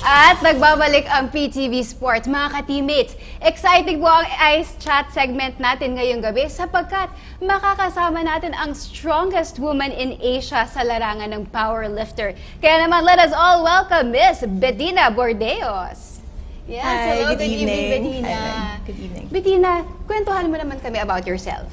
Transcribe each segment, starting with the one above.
At nagbabalik ang PTV Sports, mga ka-teammates. Exciting po ang Ice Chat segment natin ngayong gabi sapagkat makakasama natin ang strongest woman in Asia sa larangan ng powerlifter. Kaya naman, let us all welcome Miss Betina Bordeos. Yes, Hi, hello, good evening, evening. Betina. Hi, good evening. Betina, kwentuhan mo naman kami about yourself.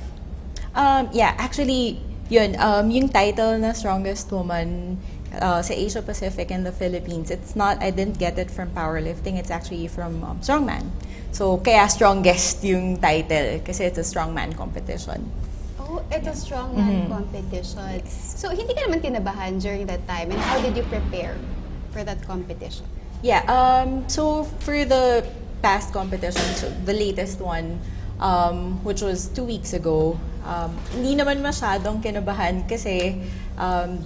Actually, yun, yung title na strongest woman sa Asia Pacific and the Philippines, I didn't get it from powerlifting, it's actually from strongman. So, kaya strongest yung title kasi it's a strongman competition. Oh, it's a strongman competition. Yes. So, hindi ka naman kinabahan during that time, and how did you prepare for that competition? Yeah, so for the past competition, so the latest one, which was 2 weeks ago, hindi naman masyadong kinabahan kasi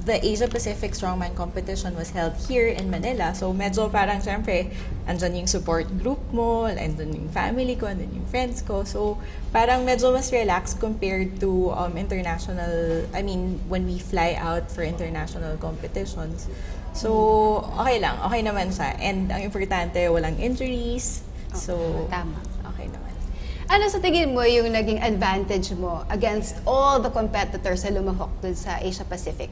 the Asia Pacific Strongman competition was held here in Manila. So medyo parang syempre, andyan yung support group mo, andyan yung family ko, andyan yung friends ko. So parang medyo mas relaxed compared to international, when we fly out for international competitions. So okay lang, okay naman siya. And ang importante, walang injuries. So tama. Okay naman. Ano sa tingin mo yung naging advantage mo against all the competitors sa lumahok dun sa Asia Pacific?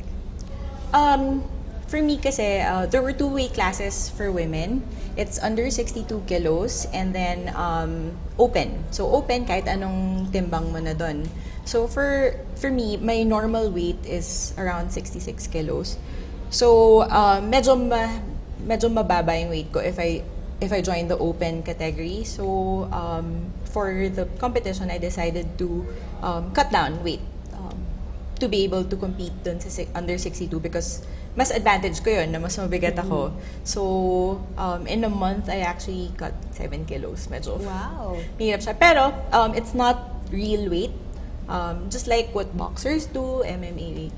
For me kasi, there were 2 weight classes for women. It's under 62 kilos and then open. So open kahit anong timbang mo na dun. So for me, my normal weight is around 66 kilos. So medyo mababa yung weight ko if I join the open category. So for the competition, I decided to cut down weight to be able to compete dun sa under 62 because mas advantage ko yun na mas mabigat ako. So in a month, I actually cut 7 kilos. Medyo mahirap siya. Pero it's not real weight. Just like what boxers do, MMA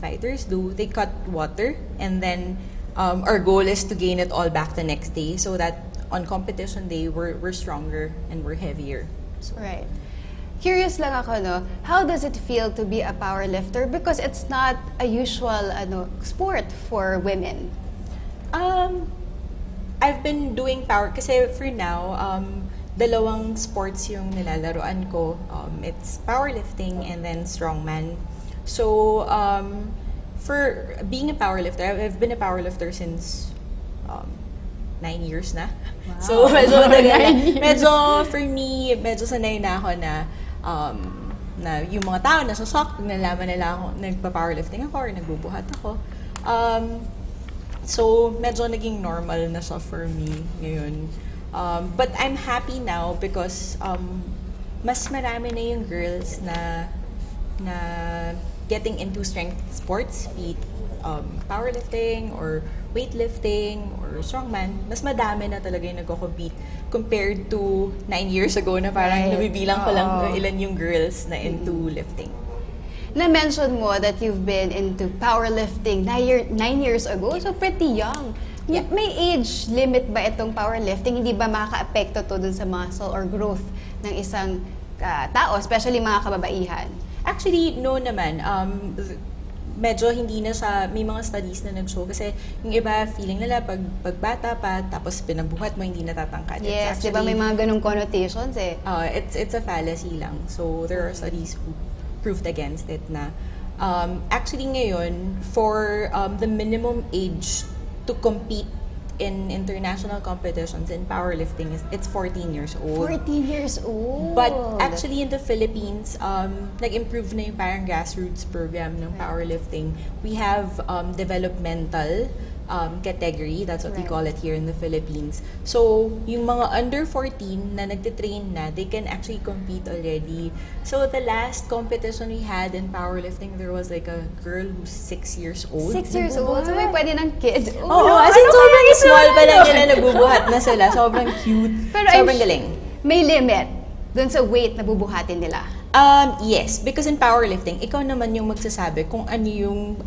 fighters do, they cut water and then our goal is to gain it all back the next day so that on competition day, we're stronger and we're heavier. So. Right. Curious lang ako, no? How does it feel to be a powerlifter? Because it's not a usual sport for women. I've been doing power kasi for now, dalawang sports yung nilalaroan ko. It's powerlifting and then strongman. So, for being a powerlifter, I've been a powerlifter since 9 years na. Wow. So, medyo for me, medyo sanay na ako na yung mga tao na shock pag nalaman nila ako nagpa-powerlifting ako or nagbubuhat ako. So, medyo naging normal na siya for me ngayon. But I'm happy now because mas marami na yung girls na getting into strength sports, be it powerlifting or weightlifting or strongman, mas madami na talaga yung nagko-compete compared to 9 years ago na parang nabibilang ko lang ilan yung girls na into lifting. Na-mention mo that you've been into powerlifting 9 years ago, so pretty young. Yeah. May age limit ba itong powerlifting? Hindi ba makaka-apekto to dun sa muscle or growth ng isang tao, especially mga kababaihan? Actually, no naman. Medyo hindi na siya, may mga studies na nag-show kasi yung iba feeling nila pag bata pa tapos pinabuhat mo hindi natatangkad. Yes, di ba may mga ganung connotations eh? It's a fallacy lang. So there are studies who proved against it na actually ngayon for the minimum age to compete in international competitions in powerlifting it's 14 years old. 14 years old. But actually in the Philippines, nag-improve na yung parang grassroots program ng powerlifting. We have developmental category, that's what we call it here in the Philippines. So, yung mga under 14 na nagtitrain na, they can actually compete already. So, the last competition we had in powerlifting, there was like a girl who's 6 years old. 6 years old? So, may pwede ng kid? Oo, as in sobrang small pa lang nila, nagbubuhat na sila. Sobrang cute. Pero sobrang galing. May limit dun sa weight na bubuhatin nila? Yes, because in powerlifting, ikaw naman yung magsasabi kung ano yung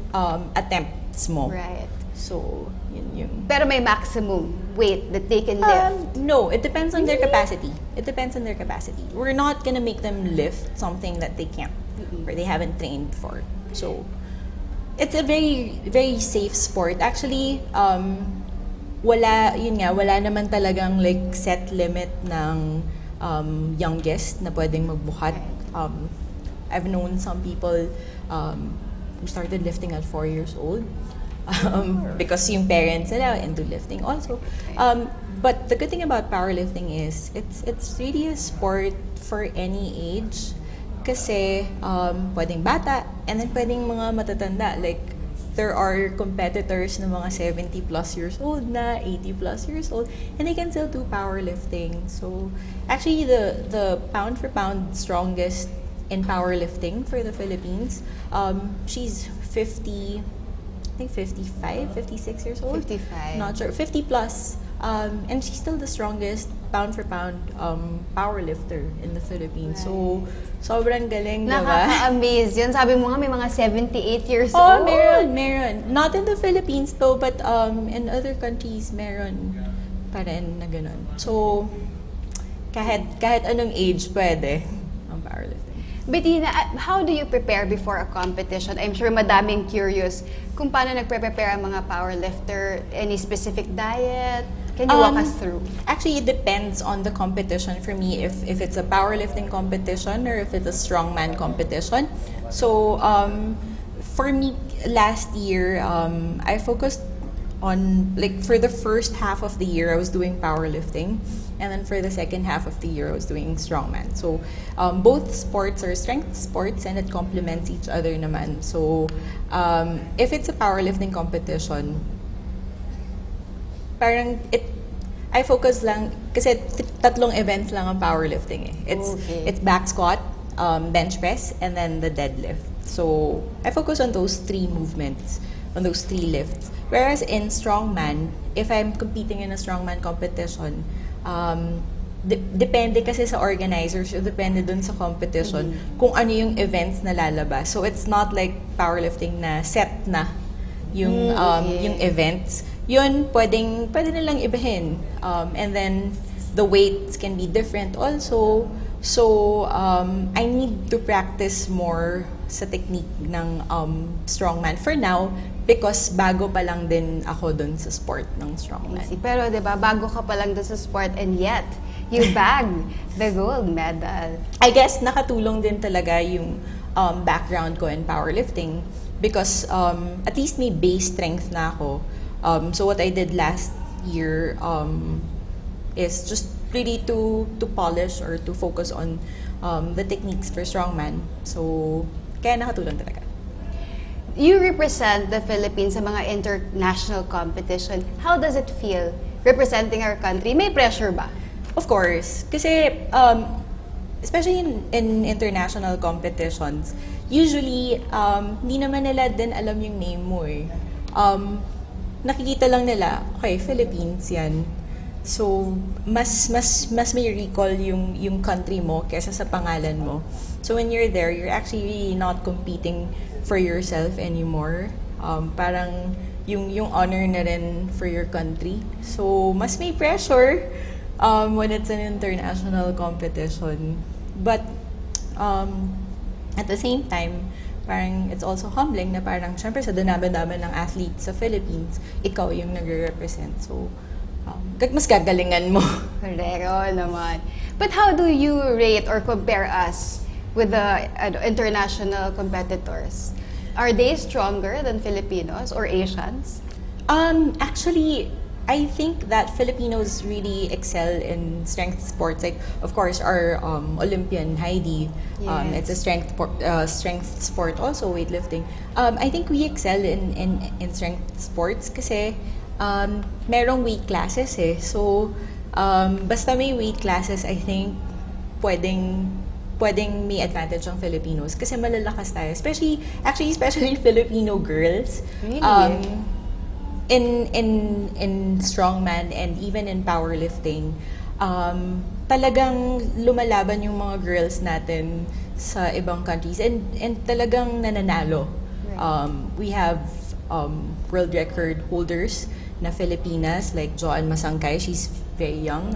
attempts mo. Right. So, yun yung... Pero may maximum weight that they can lift? No, it depends on their capacity. It depends on their capacity. We're not gonna make them lift something that they can't or they haven't trained for. So, it's a very, very safe sport. Actually, wala naman talagang like set limit ng youngest na pwedeng magbuhat. I've known some people who started lifting at 4 years old because yung parents nila into lifting also. But the good thing about powerlifting is it's really a sport for any age kasi pwedeng bata and then pwedeng mga matatanda. Like there are competitors na mga 70 plus years old na, 80 plus years old, and they can still do powerlifting. So actually the pound for pound strongest in powerlifting for the Philippines, she's 50, I think 55, 56 years old. 55. Not sure. 50 plus. And she's still the strongest pound for pound powerlifter in the Philippines. So, sobrang galing, diba? Nakaka-amaze yun. Sabi mo nga may mga 78 years Oh, old. meron. Not in the Philippines though, but in other countries, meron pa rin na ganun. So, kahit anong age pwede ang powerlifting. Betina, how do you prepare before a competition? I'm sure madaming curious kung paano nagpe-prepare ang mga powerlifter, any specific diet? Can you walk us through? Actually, it depends on the competition for me, if it's a powerlifting competition or if it's a strongman competition. So, for me, last year, I focused on, like, for the first half of the year, I was doing powerlifting. And then for the second half of the year, I was doing strongman. So, both sports are strength sports and it complements each other naman. So, if it's a powerlifting competition, parang I focus lang, kasi tatlong events lang ang powerlifting eh. It's back squat, bench press, and then the deadlift. So, I focus on those three movements, on those three lifts. Whereas in strongman, if I'm competing in a strongman competition, depende kasi sa organizers, depende dun sa competition, kung ano yung events na lalabas. So, it's not like powerlifting na set na yung events. Yun, pwede nilang ibahin. And then, the weights can be different also. So, I need to practice more sa technique ng strongman for now because bago pa lang din ako dun sa sport ng strongman. Pero, di ba, bago ka pa lang dun sa sport and yet, you bagged the gold medal. I guess, nakatulong din talaga yung background ko in powerlifting because at least may base strength na ako. So what I did last year is just really to polish or to focus on the techniques for strongman. So kaya nakatulong talaga. You represent the Philippines sa mga international competition. How does it feel representing our country? May pressure ba? Of course, kasi especially in international competitions, usually hindi naman nila din alam yung name mo eh. Nakikita lang nila, okay, Philippines yan. So, mas may recall yung country mo kesa sa pangalan mo. So, when you're there, you're actually really not competing for yourself anymore. Parang yung honor na rin for your country. So, mas may pressure when it's an international competition. But, at the same time, parang it's also humbling na parang syempre sa dami-dami ng athletes sa Philippines, ikaw yung nagre-represent. So, mas gagalingan mo. Correct, naman. But how do you rate or compare us with the international competitors? Are they stronger than Filipinos or Asians? Actually, I think that Filipinos really excel in strength sports. Like, of course, our Olympian Heidi, it's a strength sport also, weightlifting. I think we excel in strength sports kasi merong weight classes eh. So, basta may weight classes, I think pwedeng may advantage ang Filipinos kasi malalakas tayo. Especially Filipino girls. Really? In strongman and even in powerlifting, talagang lumalaban yung mga girls natin sa ibang countries and talagang nananalo. Right. We have world record holders na Filipinas like Joanne Masangkay. She's very young.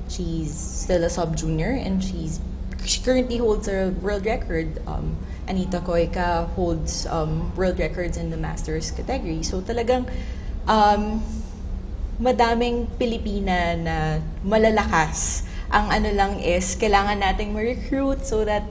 She's still a sub-junior and she currently holds a world record. Anita Koika holds world records in the masters category. So talagang madaming Pilipina na malalakas. Ang ano lang is, kailangan nating ma-recruit so that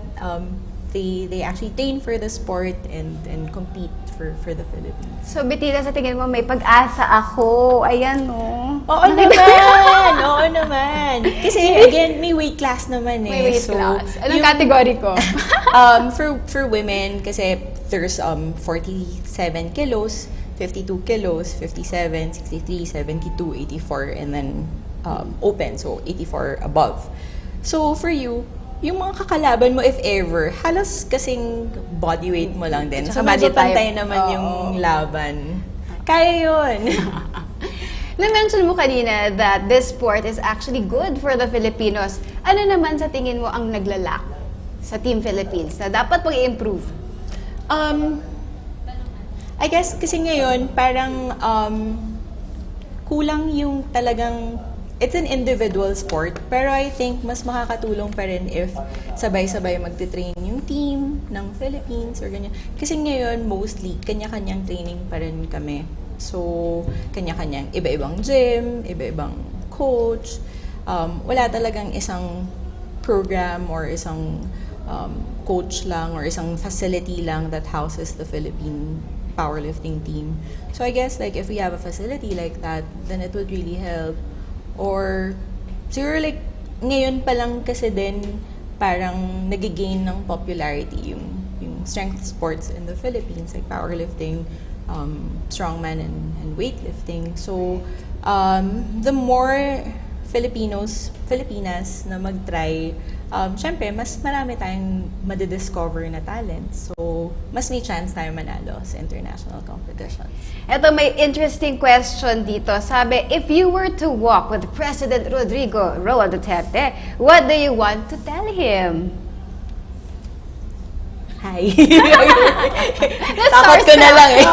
they actually train for the sport and compete for the Philippines. So, Betina, sa tingin mo, may pag-asa ako. Ayan, no? Oo naman! Oo naman! Kasi, again, may weight class naman eh. May weight class. Anong category ko? For women, kasi there's 47 kilos, 52 kilos, 57, 63, 72, 84, and then open, so 84 above. So, for you, yung mga kakalaban mo, if ever, halos kasing body weight mo lang din. So, medyo pantay naman yung laban. Kaya yun. Na-mention mo kanina that this sport is actually good for the Filipinos. Ano naman sa tingin mo ang naglalak sa Team Philippines na dapat pang i-improve? I guess kasi ngayon, parang kulang yung talagang it's an individual sport, pero I think mas makakatulong pa rin if sabay-sabay magte-train yung team ng Philippines or ganyan. Kasi ngayon, mostly, kanya-kanyang training pa rin kami. So, kanya-kanyang iba-ibang gym, iba-ibang coach. Wala talagang isang program or isang coach lang or isang facility lang that houses the Philippine powerlifting team. So, I guess like if we have a facility like that, then it would really help. Or, siguro like, ngayon pa lang kasi din, parang nagigain ng popularity yung strength sports in the Philippines, like powerlifting, strongman, and weightlifting. So, the more Filipinas na mag-try, syempre, mas marami tayong madidiscover na talent. So, mas may chance tayo manalo sa international competitions. Ito, may interesting question dito. Sabi, if you were to walk with President Rodrigo Roa Duterte, what do you want to tell him? Hi. Takot ko na lang eh.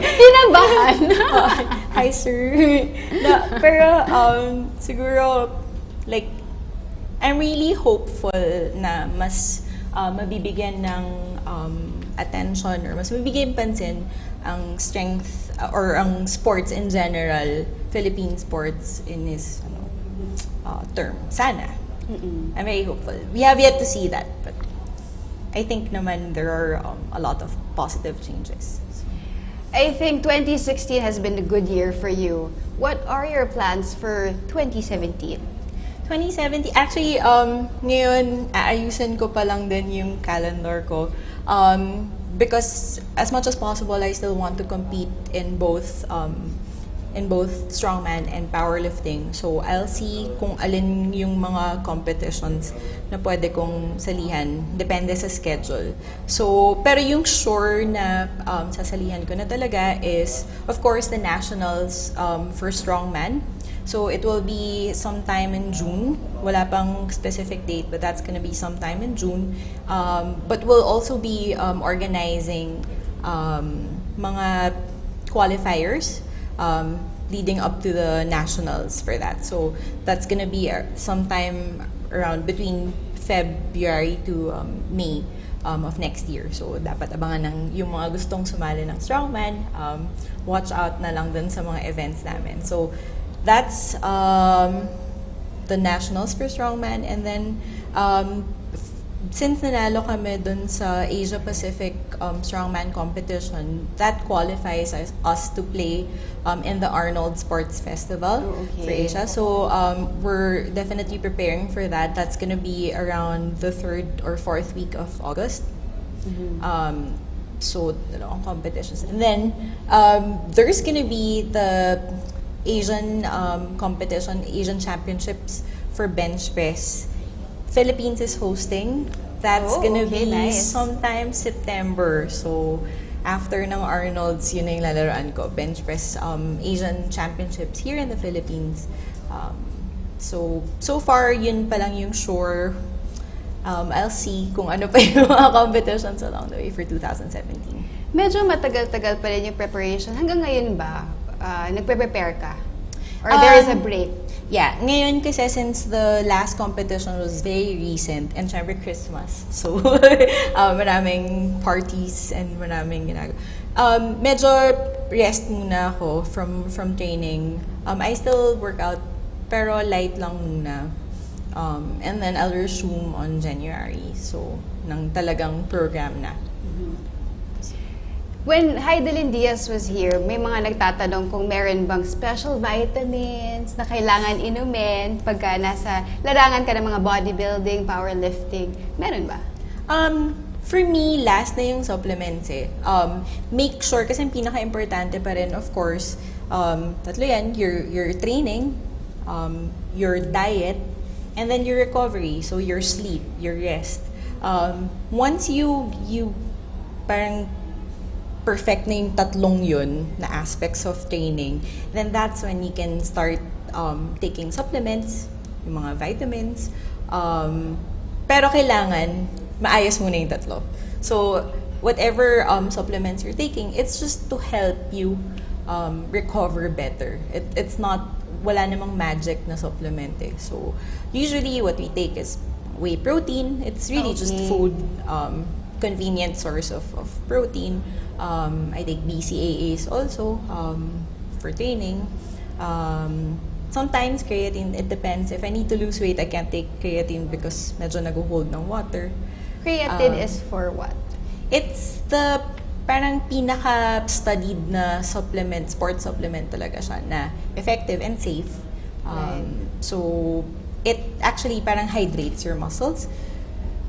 Tinabahan. Hi, sir. Pero, siguro, like, I'm really hopeful na mas mabibigyan ng attention or mas mabibigyan pansin ang strength or ang sports in general, Philippine sports in his term. Sana. I'm very hopeful. We have yet to see that, but I think naman there are a lot of positive changes. I think 2016 has been a good year for you. What are your plans for 2017? 2017, actually, ngayon, aayusin ko pa lang din yung calendar ko. Because as much as possible, I still want to compete in both strongman and powerlifting. So, I'll see kung alin yung mga competitions na pwede kong salihan. Depende sa schedule. So, pero yung sure na sasalihan ko na talaga is, of course, the nationals for strongman. So, it will be sometime in June. Wala pang specific date, but that's gonna be sometime in June. But we'll also be organizing mga qualifiers leading up to the nationals for that. So, that's gonna be sometime around between February to May of next year. So, dapat abangan ng yung mga gustong sumali ng strongman. Watch out na lang dun sa mga events namin. So, that's the nationals for strongman, and then since nanalo kami dun sa Asia Pacific strongman competition, that qualifies us to play in the Arnold Sports Festival for Asia. So we're definitely preparing for that. That's gonna be around the 3rd or 4th week of August. So competitions, and then there's gonna be the Asian competition, Asian Championships for bench press. Philippines is hosting. That's gonna be nice. Sometime September. So, after ng Arnold's, yun na yung lalaroan ko. Bench press Asian Championships here in the Philippines. So far, yun pa lang yung sure. I'll see kung ano pa yung mga competitions along the way for 2017. Medyo matagal-tagal pa rin yung preparation. Hanggang ngayon ba? Nagpe-prepare ka? Or there is a break? yeah, ngayon kasi since the last competition was very recent and syempre Christmas, so maraming parties and maraming ginagawa. Medyo rest muna ako from training. I still work out pero light lang muna. And then I'll resume on January. So, nang talagang program na. When Heidelin Diaz was here, may mga nagtatanong kung meron bang special vitamins na kailangan inumin pagka nasa larangan ka ng mga bodybuilding, powerlifting. Meron ba? For me, last na yung supplements eh. Make sure, kasi ang pinaka-importante pa rin, of course, tatlo yan, your training, your diet, and then your recovery. So, your sleep, your rest. Once you parang perfect na yung tatlong yun na aspects of training, then that's when you can start taking supplements, yung mga vitamins. Pero kailangan maayos muna yung tatlo. So, whatever supplements you're taking, it's just to help you recover better. It's not, wala namang magic na supplement eh. So, usually what we take is whey protein. It's really just food, convenient source of protein. I take BCAAs also for training. Sometimes creatine, it depends. If I need to lose weight, I can't take creatine because medyo nag-hold ng water. Creatine is for what? It's the parang pinaka-studied na supplement, sports supplement talaga siya na effective and safe. Right. So, it actually parang hydrates your muscles.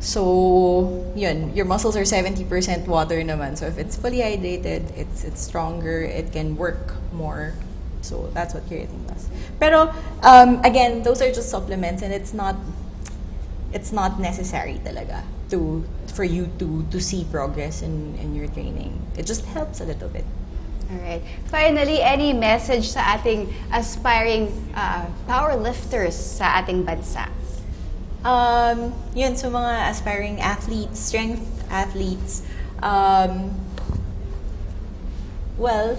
So, yun, your muscles are 70% water naman. So, if it's fully hydrated, it's stronger, it can work more. So, that's what creatine does. Pero, again, those are just supplements and it's not necessary talaga for you to see progress in your training. It just helps a little bit. Alright. Finally, any message sa ating aspiring powerlifters sa ating bansa? Yun, so mga aspiring athletes, strength athletes, well,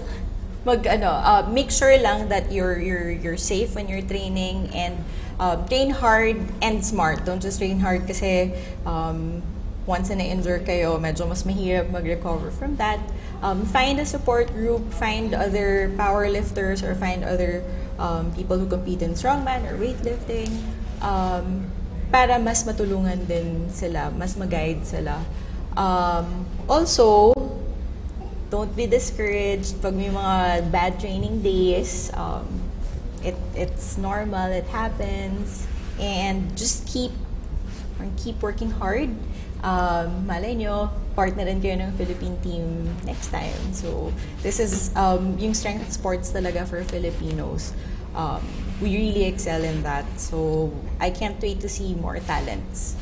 make sure lang that you're safe when you're training and train hard and smart. Don't just train hard kasi once na-injure kayo, medyo mas mahirap mag-recover from that. Find a support group, find other powerlifters or find other people who compete in strongman or weightlifting. Para mas matulungan din sila, mas mag-guide sila. Also, don't be discouraged pag may mga bad training days. It's normal, it happens. And just keep working hard. Malay nyo, partner rin kayo ng Philippine team next time. So, this is yung strength sports talaga for Filipinos. We really excel in that. So, I can't wait to see more talents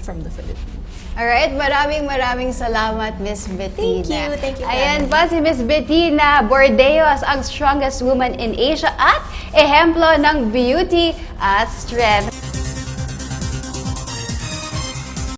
from the Philippines. Alright, maraming salamat, Miss Betina. Thank you. Ayan pa si Miss Betina Bordeos, ang strongest woman in Asia at ehemplo ng beauty at strength.